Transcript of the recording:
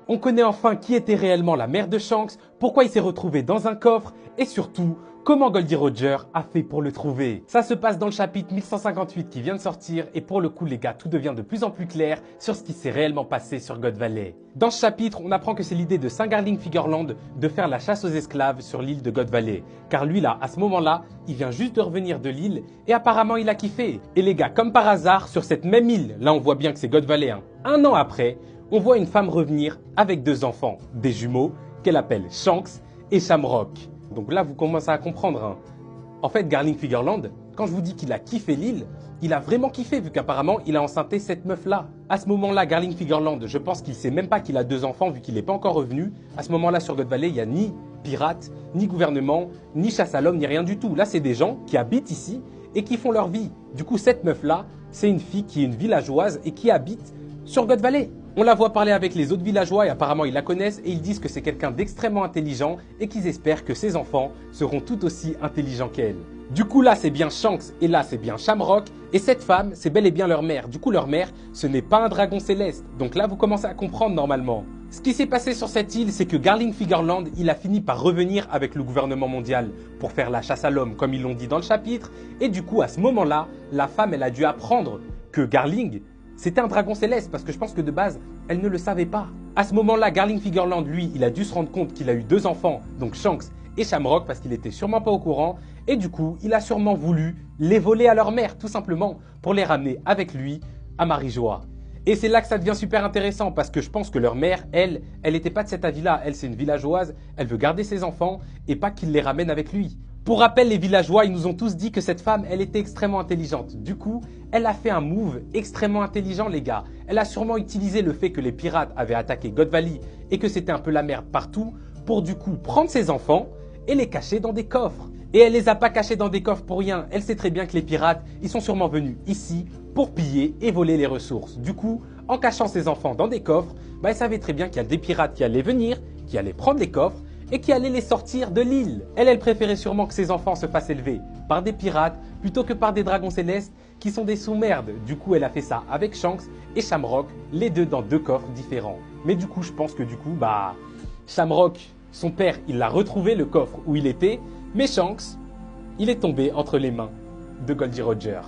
On connaît enfin qui était réellement la mère de Shanks, pourquoi il s'est retrouvé dans un coffre et surtout, comment Goldie Roger a fait pour le trouver. Ça se passe dans le chapitre 1158 qui vient de sortir et pour le coup les gars, tout devient de plus en plus clair sur ce qui s'est réellement passé sur God Valley. Dans ce chapitre, on apprend que c'est l'idée de Saint Garling Figurland de faire la chasse aux esclaves sur l'île de God Valley. Car lui là, à ce moment-là, il vient juste de revenir de l'île et apparemment il a kiffé. Et les gars, comme par hasard, sur cette même île, là on voit bien que c'est God Valley, un an après, on voit une femme revenir avec 2 enfants, des jumeaux, qu'elle appelle Shanks et Shamrock. Donc là, vous commencez à comprendre. En fait, Garling Figurland, quand je vous dis qu'il a kiffé l'île, il a vraiment kiffé vu qu'apparemment, il a enceinté cette meuf-là. À ce moment-là, Garling Figurland, je pense qu'il sait même pas qu'il a 2 enfants vu qu'il n'est pas encore revenu. À ce moment-là, sur God Valley, il n'y a ni pirates, ni gouvernement, ni chasse à l'homme, ni rien du tout. Là, c'est des gens qui habitent ici et qui font leur vie. Du coup, cette meuf-là, c'est une fille qui est une villageoise et qui habite sur God Valley. On la voit parler avec les autres villageois et apparemment ils la connaissent et ils disent que c'est quelqu'un d'extrêmement intelligent et qu'ils espèrent que ses enfants seront tout aussi intelligents qu'elle. Du coup là c'est bien Shanks et là c'est bien Shamrock et cette femme c'est bel et bien leur mère. Du coup leur mère ce n'est pas un dragon céleste. Donc là vous commencez à comprendre normalement. Ce qui s'est passé sur cette île c'est que Garling Figurland il a fini par revenir avec le gouvernement mondial pour faire la chasse à l'homme comme ils l'ont dit dans le chapitre. Et du coup à ce moment là la femme elle a dû apprendre que Garling c'était un dragon céleste parce que je pense que de base, elle ne le savait pas. À ce moment-là, Garling Figurland, lui, il a dû se rendre compte qu'il a eu 2 enfants, donc Shanks et Shamrock, parce qu'il était sûrement pas au courant. Et du coup, il a sûrement voulu les voler à leur mère, tout simplement, pour les ramener avec lui à Marie-Joie. Et c'est là que ça devient super intéressant parce que je pense que leur mère, elle n'était pas de cet avis-là. Elle, c'est une villageoise, elle veut garder ses enfants et pas qu'il les ramène avec lui. Pour rappel, les villageois, ils nous ont tous dit que cette femme, elle était extrêmement intelligente. Du coup, elle a fait un move extrêmement intelligent, les gars. Elle a sûrement utilisé le fait que les pirates avaient attaqué God Valley et que c'était un peu la merde partout pour du coup prendre ses enfants et les cacher dans des coffres. Et elle les a pas cachés dans des coffres pour rien. Elle sait très bien que les pirates, ils sont sûrement venus ici pour piller et voler les ressources. Du coup, en cachant ses enfants dans des coffres, elle savait très bien qu'il y a des pirates qui allaient venir, qui allaient prendre les coffres et qui allait les sortir de l'île. Elle préférait sûrement que ses enfants se fassent élever par des pirates plutôt que par des dragons célestes qui sont des sous-merdes. Du coup, elle a fait ça avec Shanks et Shamrock, les deux dans 2 coffres différents. Mais du coup, je pense que Shamrock, son père, il a retrouvé le coffre où il était, mais Shanks, il est tombé entre les mains de Goldie Roger.